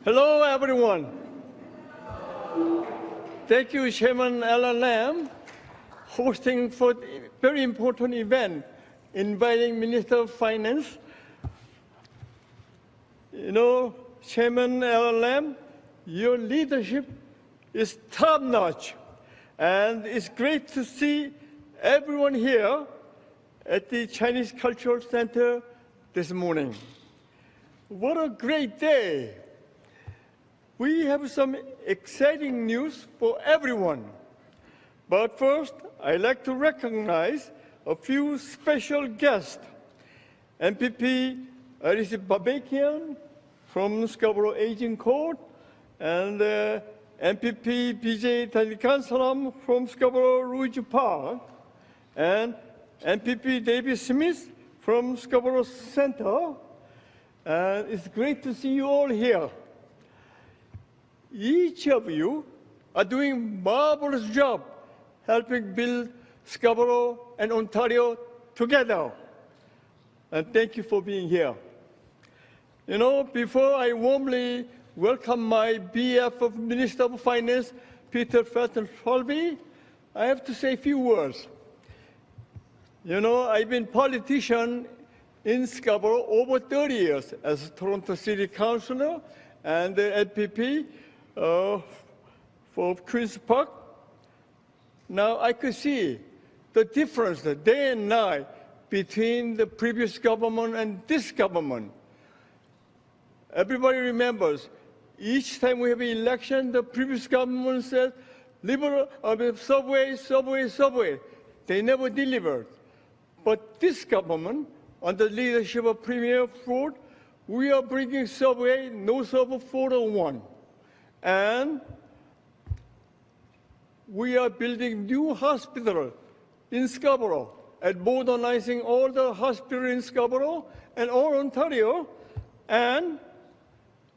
Hello, everyone. Thank you, Chairman Alan Lam, hosting for a very important event, inviting Minister of Finance. You know, Chairman Alan Lam, your leadership is top-notch, and it's great to see everyone here at the Chinese Cultural Center this morning. What a great day! We have some exciting news for everyone. But first, I'd like to recognize a few special guests. MPP Alice Babakian from Scarborough Aging Court, and MPP BJ Tanikansalam from Scarborough Rouge Park, and MPP David Smith from Scarborough Center. And it's great to see you all here. Each of you are doing a marvelous job helping build Scarborough and Ontario together. And thank you for being here. You know, before I warmly welcome my BF of Minister of Finance, Peter Bethlenfalvy, I have to say a few words. You know, I've been a politician in Scarborough over 30 years as Toronto City Councillor and the LPP for Queen's Park. Now I could see the difference day and night between the previous government and this government. Everybody remembers, each time we have an election, the previous government said, subway, subway, subway. They never delivered. But this government, under the leadership of Premier Ford, we are bringing subway, no subway 401. And we are building new hospital in Scarborough and modernizing all the hospitals in Scarborough and all Ontario. And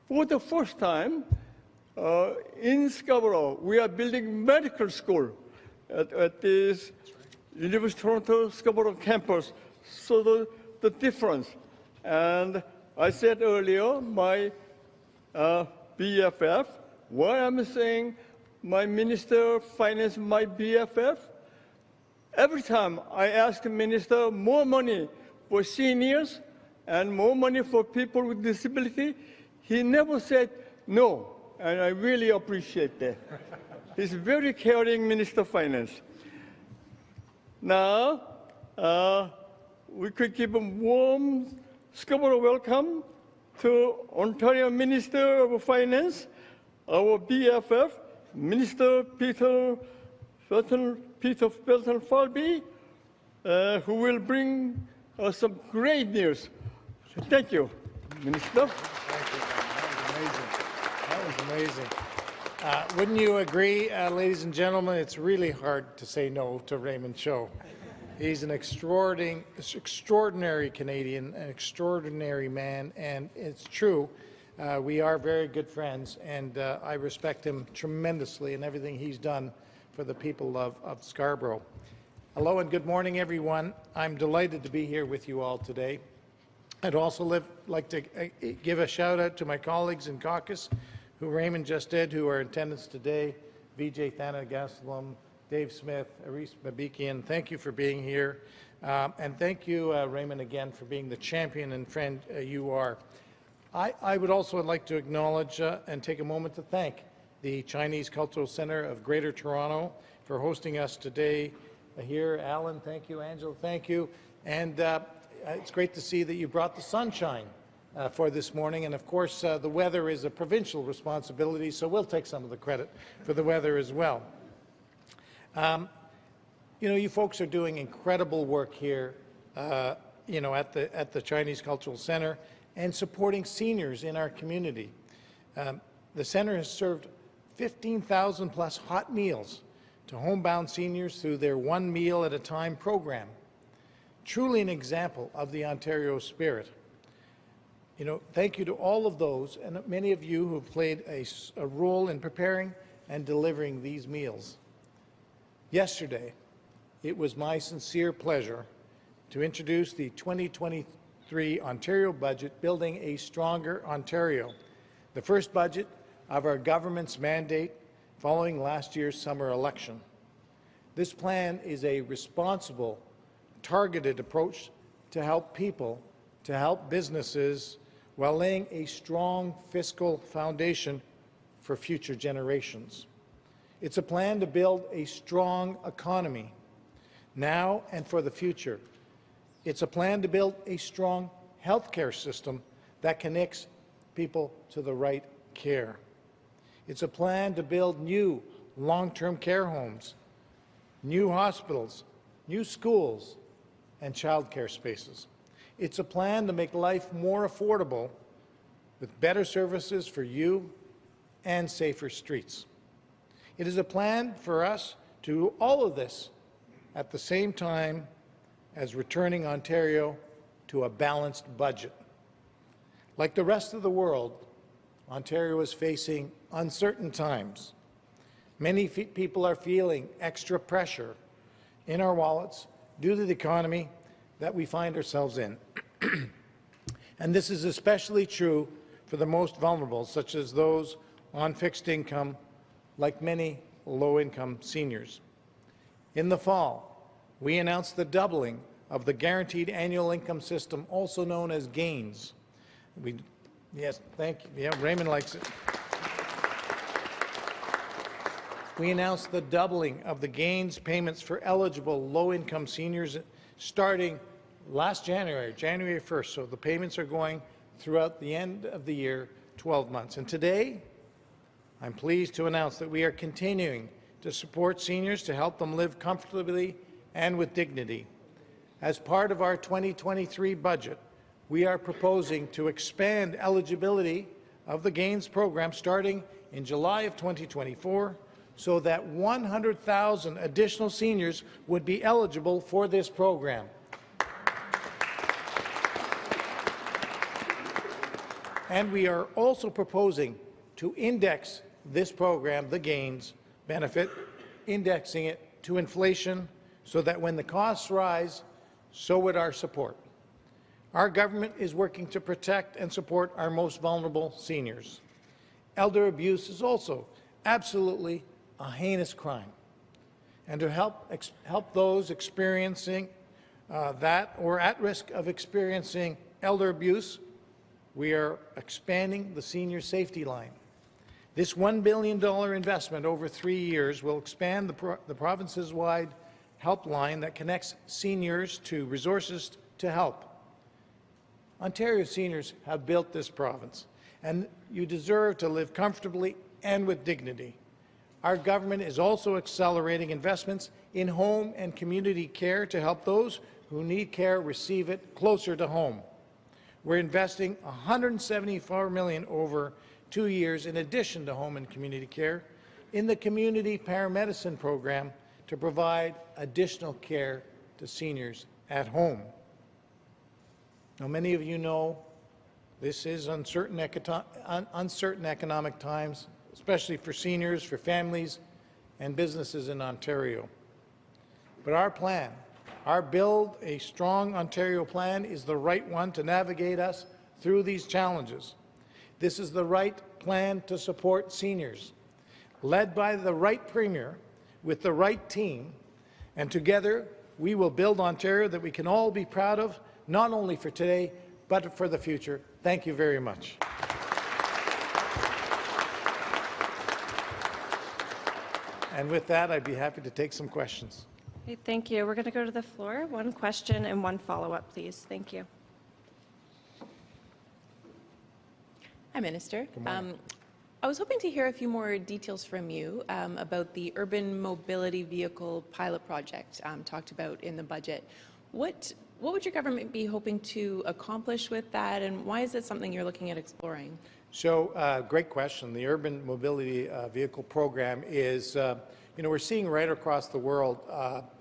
for the first time in Scarborough, we are building medical school at this University of Toronto Scarborough campus. So the difference. And I said earlier, my BFF, why I'm saying my Minister of Finance, my BFF, every time I ask the Minister more money for seniors and more money for people with disability, he never said no, and I really appreciate that. He's a very caring Minister of Finance. Now, we could give a warm Scarborough welcome to Ontario Minister of Finance, our BFF, Minister Peter Bethlenfalvy, who will bring us some great news. So thank you, Minister. Thank you. That was amazing. Wouldn't you agree, ladies and gentlemen, it's really hard to say no to Raymond Cho. He's an extraordinary Canadian, an extraordinary man, and it's true. We are very good friends, and I respect him tremendously in everything he's done for the people of Scarborough. Hello and good morning, everyone. I'm delighted to be here with you all today. I'd also like to give a shout out to my colleagues in caucus, who Raymond just did, who are in attendance today, Vijay Thanagasalam, Dave Smith, Aris Babikian. Thank you for being here. And thank you, Raymond, again, for being the champion and friend you are. I would also like to acknowledge and take a moment to thank the Chinese Cultural Centre of Greater Toronto for hosting us today here. Alan, thank you. Angela, thank you. And it's great to see that you brought the sunshine for this morning. And of course, the weather is a provincial responsibility, so we'll take some of the credit for the weather as well. You know, you folks are doing incredible work here, you know, at the Chinese Cultural Centre and supporting seniors in our community. The centre has served 15,000 plus hot meals to homebound seniors through their one meal at a time program. Truly an example of the Ontario spirit. You know, thank you to all of those and many of you who have played a role in preparing and delivering these meals. Yesterday, it was my sincere pleasure to introduce the 2023 Ontario budget, Building a Stronger Ontario, the first budget of our government's mandate following last year's summer election. This plan is a responsible, targeted approach to help people, to help businesses, while laying a strong fiscal foundation for future generations. It's a plan to build a strong economy now and for the future. It's a plan to build a strong healthcare system that connects people to the right care. It's a plan to build new long-term care homes, new hospitals, new schools, and childcare spaces. It's a plan to make life more affordable with better services for you and safer streets. It is a plan for us to do all of this at the same time as returning Ontario to a balanced budget. Like the rest of the world, Ontario is facing uncertain times. Many people are feeling extra pressure in our wallets due to the economy that we find ourselves in. And this is especially true for the most vulnerable, such as those on fixed income, like many low-income seniors. In the fall, we announced the doubling of the Guaranteed Annual Income System, also known as GAINS. Yes, thank you. Yeah, Raymond likes it. We announced the doubling of the GAINS payments for eligible low-income seniors starting last January, January 1st. So the payments are going throughout the end of the year, 12 months. And today, I'm pleased to announce that we are continuing to support seniors to help them live comfortably and with dignity. As part of our 2023 budget, we are proposing to expand eligibility of the GAINS program starting in July of 2024 so that 100,000 additional seniors would be eligible for this program. And we are also proposing to index this program, the GAINS benefit, indexing it to inflation so that when the costs rise, so would our support. Our government is working to protect and support our most vulnerable seniors. Elder abuse is also absolutely a heinous crime. And to help those experiencing that or at risk of experiencing elder abuse, we are expanding the senior safety line. This $1 billion investment over 3 years will expand the provinces-wide helpline that connects seniors to resources to help. Ontario seniors have built this province, and you deserve to live comfortably and with dignity. Our government is also accelerating investments in home and community care to help those who need care receive it closer to home. We're investing $174 million over 2 years in addition to home and community care in the community paramedicine program to provide additional care to seniors at home. Now, many of you know this is uncertain economic times, especially for seniors, for families, and businesses in Ontario. But our plan, our Build a Strong Ontario plan, is the right one to navigate us through these challenges. This is the right plan to support seniors, led by the right Premier, with the right team, and together we will build Ontario that we can all be proud of, not only for today, but for the future. Thank you very much. And with that, I'd be happy to take some questions. Okay, thank you. We're going to go to the floor. One question and one follow-up, please. Thank you. Hi, Minister. Good morning. I was hoping to hear a few more details from you about the urban mobility vehicle pilot project talked about in the budget. What would your government be hoping to accomplish with that, and why is it something you're looking at exploring? So, great question. The urban mobility vehicle program is, we're seeing right across the world,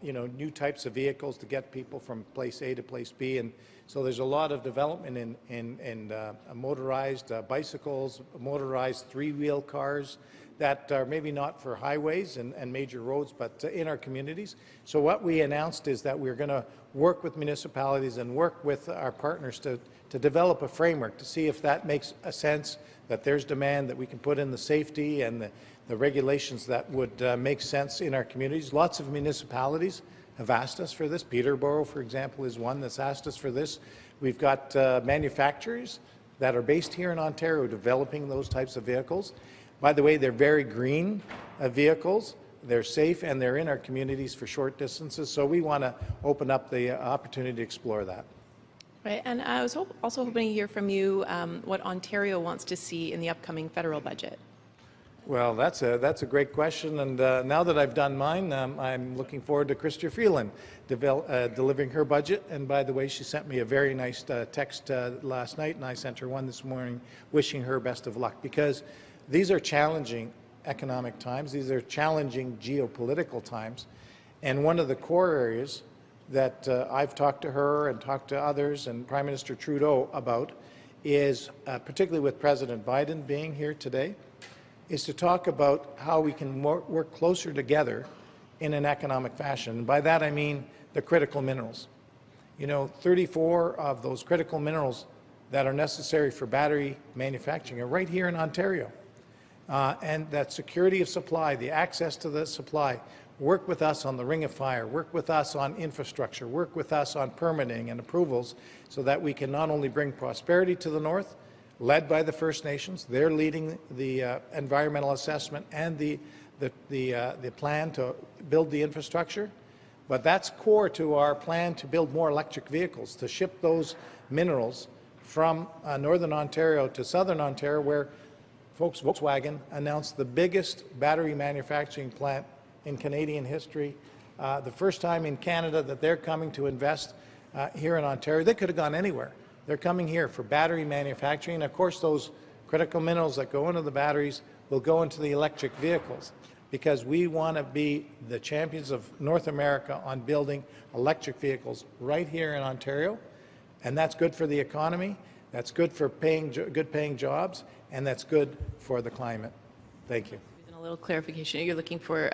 new types of vehicles to get people from place A to place B, and so there's a lot of development in motorized bicycles, motorized three-wheel cars that are maybe not for highways and major roads, but in our communities. So what we announced is that we're going to work with municipalities and work with our partners to to develop a framework to see if that makes a sense, that there's demand, that we can put in the safety and the regulations that would make sense in our communities. Lots of municipalities have asked us for this. Peterborough, for example, is one that's asked us for this. We've got manufacturers that are based here in Ontario developing those types of vehicles. By the way, they're very green vehicles. They're safe and they're in our communities for short distances, so we want to open up the opportunity to explore that. Right, and I was also hoping to hear from you what Ontario wants to see in the upcoming federal budget. Well, that's a great question, and now that I've done mine, I'm looking forward to Chrystia Freeland delivering her budget. And by the way, she sent me a very nice text last night, and I sent her one this morning wishing her best of luck, because these are challenging economic times. These are challenging geopolitical times, and one of the core areas that I've talked to her and talked to others and Prime Minister Trudeau about is, particularly with President Biden being here today, is to talk about how we can work closer together in an economic fashion. And by that I mean the critical minerals. You know, 34 of those critical minerals that are necessary for battery manufacturing are right here in Ontario. And that security of supply, the access to the supply, work with us on the Ring of Fire, work with us on infrastructure, work with us on permitting and approvals, so that we can not only bring prosperity to the north, led by the First Nations. They're leading the environmental assessment and the plan to build the infrastructure. But that's core to our plan to build more electric vehicles, to ship those minerals from northern Ontario to southern Ontario, where folks, Volkswagen announced the biggest battery manufacturing plant in Canadian history. The first time in Canada that they're coming to invest here in Ontario. They could have gone anywhere. They're coming here for battery manufacturing. And of course, those critical minerals that go into the batteries will go into the electric vehicles, because we want to be the champions of North America on building electric vehicles right here in Ontario. And that's good for the economy, that's good for good paying jobs, and that's good for the climate. Thank you. A little clarification. You're looking for,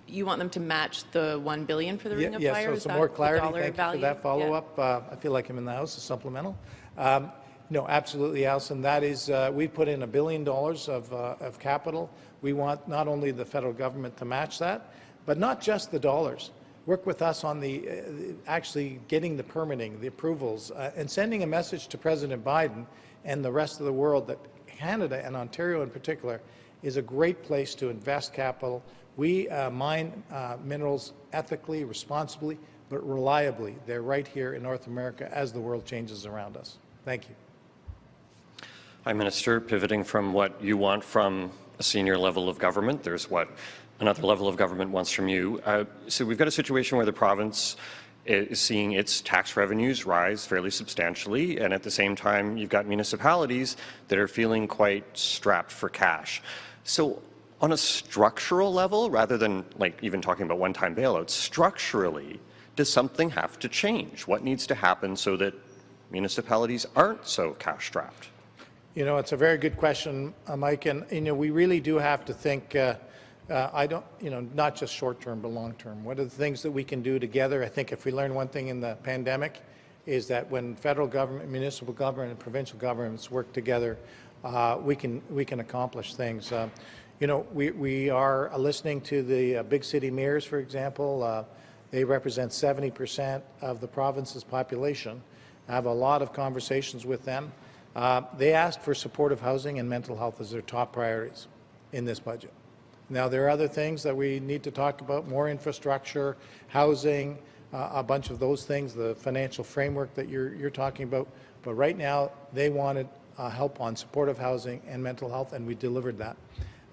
you want them to match the $1 billion for the Ring of Fire? Yes, so Is some that more the clarity. dollar Thank value? you for that follow-up. Yeah. I feel like I'm in the House, a supplemental. No, absolutely, Alison. That is, we put in $1 billion of capital. We want not only the federal government to match that, but not just the dollars. Work with us on the actually getting the permitting, the approvals, and sending a message to President Biden and the rest of the world that Canada, and Ontario in particular, is a great place to invest capital. We mine minerals ethically, responsibly, but reliably. They're right here in North America as the world changes around us. Thank you. Hi, Minister. Pivoting from what you want from a senior level of government, there's what another level of government wants from you. So we've got a situation where the province is seeing its tax revenues rise fairly substantially, and at the same time you've got municipalities that are feeling quite strapped for cash. So on a structural level, rather than like even talking about one-time bailouts, structurally, does something have to change? What needs to happen so that municipalities aren't so cash-strapped? You know, it's a very good question, Mike, and you know, we really do have to think, not just short-term, but long-term. What are the things that we can do together? I think if we learn one thing in the pandemic, is that when federal government, municipal government, and provincial governments work together, we can accomplish things. We are listening to the big city mayors, for example. They represent 70% of the province's population. I have a lot of conversations with them. They asked for supportive housing and mental health as their top priorities in this budget. Now, there are other things that we need to talk about, more infrastructure, housing, a bunch of those things, the financial framework that you're talking about. But right now, they wanted help on supportive housing and mental health, and we delivered that.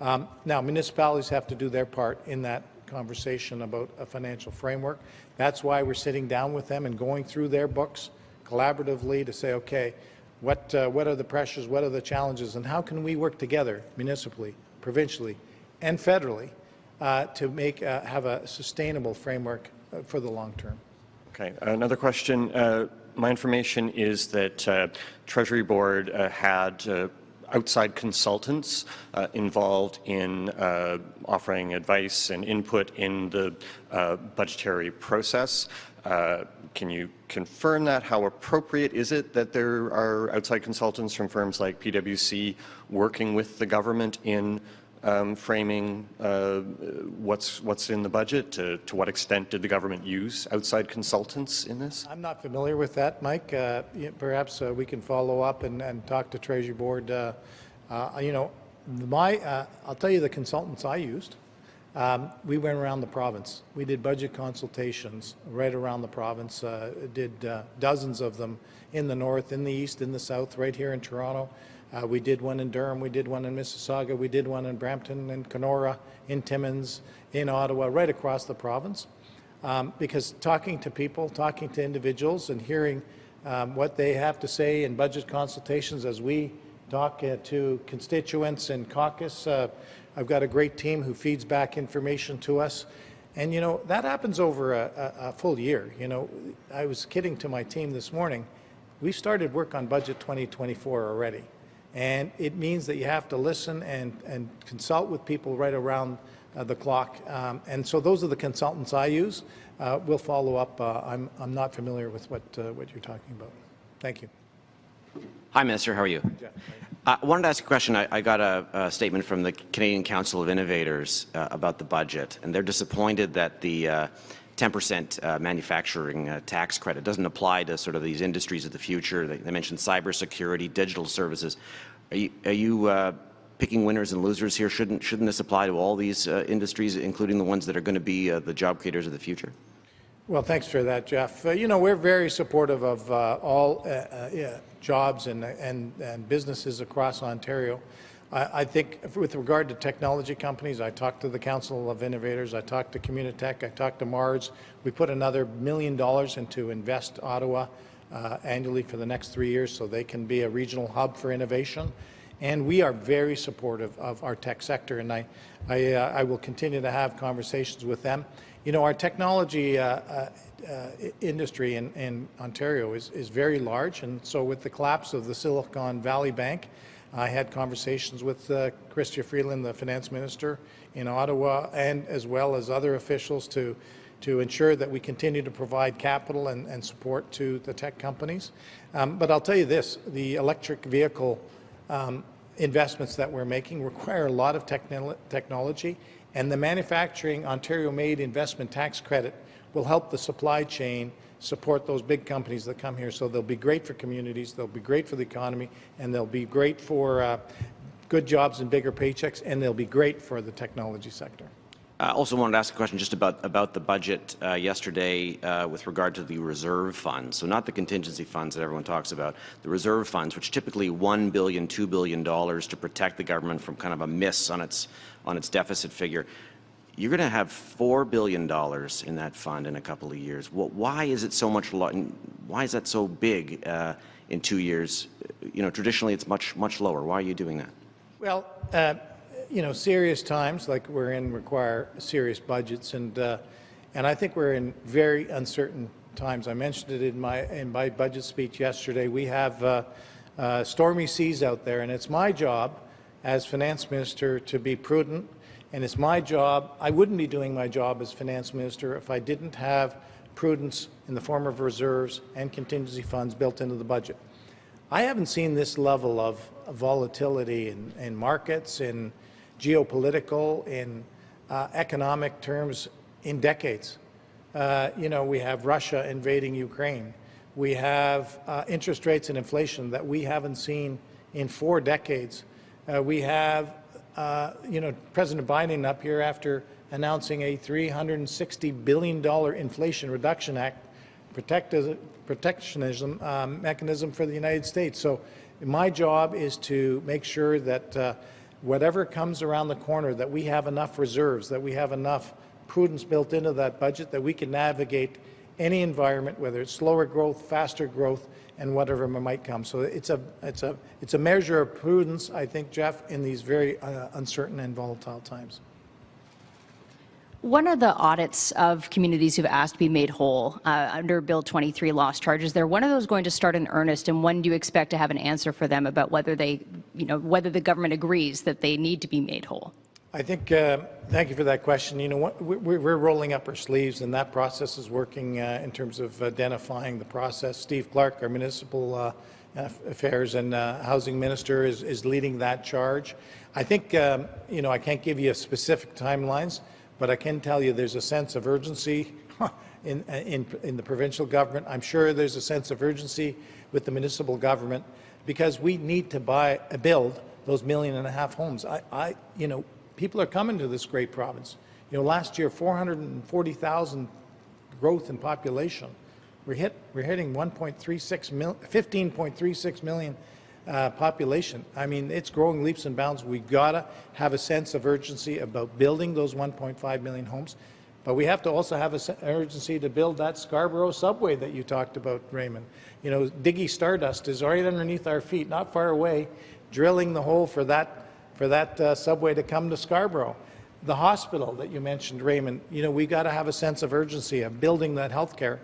Now, municipalities have to do their part in that conversation about a financial framework. That's why we're sitting down with them and going through their books collaboratively to say, okay, what are the pressures, what are the challenges, and how can we work together municipally, provincially, and federally to have a sustainable framework for the long term. Okay, another question. My information is that Treasury Board had outside consultants involved in offering advice and input in the budgetary process. Can you confirm that? How appropriate is it that there are outside consultants from firms like PwC working with the government in framing what's in the budget? To what extent did the government use outside consultants in this? I'm not familiar with that, Mike. Perhaps we can follow up and talk to Treasury Board. You know, I'll tell you the consultants I used. We went around the province. We did budget consultations right around the province, did dozens of them in the north, in the east, in the south, right here in Toronto. We did one in Durham, we did one in Mississauga, we did one in Brampton, in Kenora, in Timmins, in Ottawa, right across the province. Because talking to people, talking to individuals and hearing what they have to say in budget consultations as we talk to constituents and caucus. I've got a great team who feeds back information to us. And, you know, that happens over a full year. You know, I was kidding to my team this morning. We started work on Budget 2024 already. And it means that you have to listen and consult with people right around the clock. And so those are the consultants I use. We'll follow up. I'm not familiar with what you're talking about. Thank you. Hi, Minister. How are you? I wanted to ask a question. I got a statement from the Canadian Council of Innovators about the budget, and they're disappointed that the 10% manufacturing tax credit doesn't apply to sort of these industries of the future. They mentioned cybersecurity, digital services. Are you picking winners and losers here? Shouldn't this apply to all these industries, including the ones that are going to be the job creators of the future? Well, thanks for that, Jeff. You know, we're very supportive of all jobs and businesses across Ontario. I think with regard to technology companies, I talked to the Council of Innovators, I talked to Communitech, I talked to Mars. We put another $1 million into Invest Ottawa annually for the next 3 years so they can be a regional hub for innovation. And we are very supportive of our tech sector, and I will continue to have conversations with them. You know, our technology industry in Ontario is very large, and so with the collapse of the Silicon Valley Bank, I had conversations with Chrystia Freeland, the finance minister in Ottawa, and as well as other officials to ensure that we continue to provide capital and support to the tech companies. But I'll tell you this, the electric vehicle investments that we're making require a lot of technology, and the Manufacturing Ontario-Made Investment Tax Credit will help the supply chain support those big companies that come here. So they'll be great for communities, they'll be great for the economy, and they'll be great for good jobs and bigger paychecks, and they'll be great for the technology sector. I also wanted to ask a question just about the budget yesterday with regard to the reserve funds. So not the contingency funds that everyone talks about, the reserve funds, which typically $1 billion, $2 billion to protect the government from kind of a miss on its deficit figure. You're going to have $4 billion in that fund in a couple of years. Why is it so much? Why is that so big in 2 years? You know, traditionally it's much lower. Why are you doing that? Well, you know, serious times like we're in require serious budgets, and I think we're in very uncertain times. I mentioned it in my budget speech yesterday. We have stormy seas out there, and it's my job as finance minister to be prudent. And it's my job, I wouldn't be doing my job as finance minister if I didn't have prudence in the form of reserves and contingency funds built into the budget. I haven't seen this level of volatility in markets, in geopolitical, in economic terms in decades. You know, we have Russia invading Ukraine. We have interest rates and inflation that we haven't seen in 4 decades. We have you know, President Biden up here after announcing a $360 billion Inflation Reduction Act protectionism mechanism for the United States. So my job is to make sure that whatever comes around the corner, that we have enough reserves, that we have enough prudence built into that budget, that we can navigate any environment, whether it's slower growth, faster growth, and whatever might come. So it's a measure of prudence, I think, Jeff, in these very uncertain and volatile times. One of the audits of communities who've asked to be made whole under Bill 23 lost charges, they're one of those going to start in earnest, and when do you expect to have an answer for them about whether they, you know, whether the government agrees that they need to be made whole? I think, thank you for that question. You know what, we're rolling up our sleeves, and that process is working in terms of identifying the process. Steve Clark, our municipal affairs and housing minister, is leading that charge. I think, you know, I can't give you specific timelines, but I can tell you there's a sense of urgency in the provincial government. I'm sure there's a sense of urgency with the municipal government, because we need to build those 1.5 million homes. You know, people are coming to this great province. You know, last year, 440,000 growth in population. We're hitting 15.36 million population. I mean, it's growing leaps and bounds. We've got to have a sense of urgency about building those 1.5 million homes. But we have to also have an urgency to build that Scarborough subway that you talked about, Raymond. You know, Diggy Stardust is right underneath our feet, not far away, drilling the hole for that subway to come to Scarborough. The hospital that you mentioned, Raymond, you know, we got to have a sense of urgency of building that health care.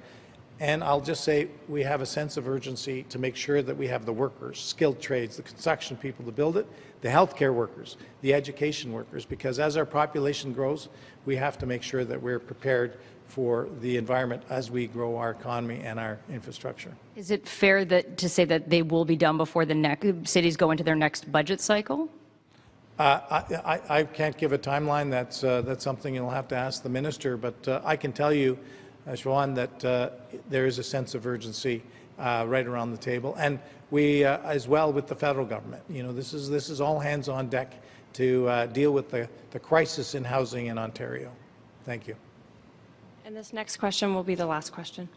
And I'll just say we have a sense of urgency to make sure that we have the workers, skilled trades, the construction people to build it, the healthcare workers, the education workers, because as our population grows, we have to make sure that we're prepared for the environment as we grow our economy and our infrastructure. Is it fair to say that they will be done before the cities go into their next budget cycle? I can't give a timeline. That's something you'll have to ask the minister. But I can tell you, Siobhan, that there is a sense of urgency right around the table, and we, as well, with the federal government. You know, this is all hands on deck to deal with the crisis in housing in Ontario. Thank you. And this next question will be the last question.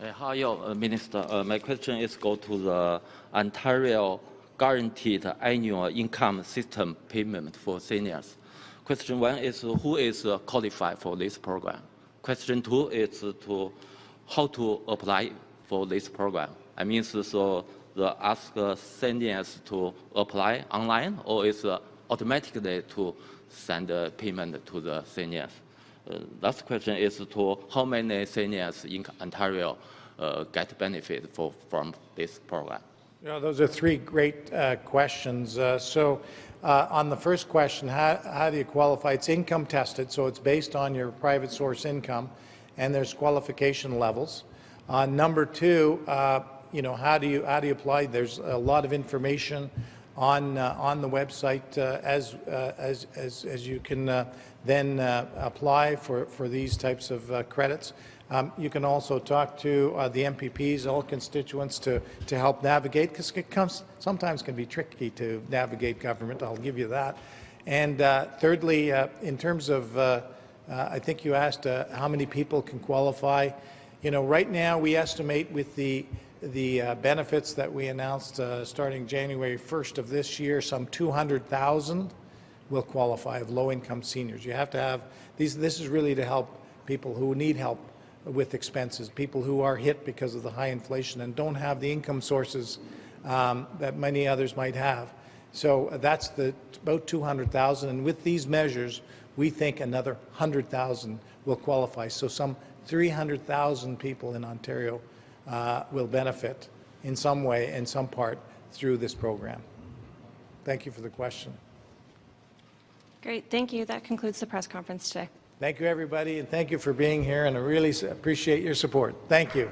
Hi, Minister. My question is go to the Ontario Guaranteed Annual Income System Payment for Seniors. Question 1 is who is qualified for this program? Question 2 is how to apply for this program. I mean, so ask seniors to apply online, or is automatically to send a payment to the seniors? Last question is to how many seniors in Ontario get benefit from this program? Yeah, those are three great questions. On the first question, how do you qualify? It's income tested, so it's based on your private source income, and there's qualification levels. Number two, you know, how do you apply? There's a lot of information on the website as you can then apply for these types of credits. You can also talk to the MPPs, all constituents, to help navigate, because it sometimes can be tricky to navigate government. I'll give you that. And thirdly, in terms of, I think you asked how many people can qualify. You know, right now we estimate with the benefits that we announced starting January 1st of this year, some 200,000 will qualify of low-income seniors. You have to have these. This is really to help people who need help with expenses, people who are hit because of the high inflation and don't have the income sources that many others might have. So that's about 200,000, and with these measures, we think another 100,000 will qualify. So some 300,000 people in Ontario will benefit in some way, in some part, through this program. Thank you for the question. Great, thank you. That concludes the press conference today. Thank you, everybody, and thank you for being here, and I really appreciate your support. Thank you.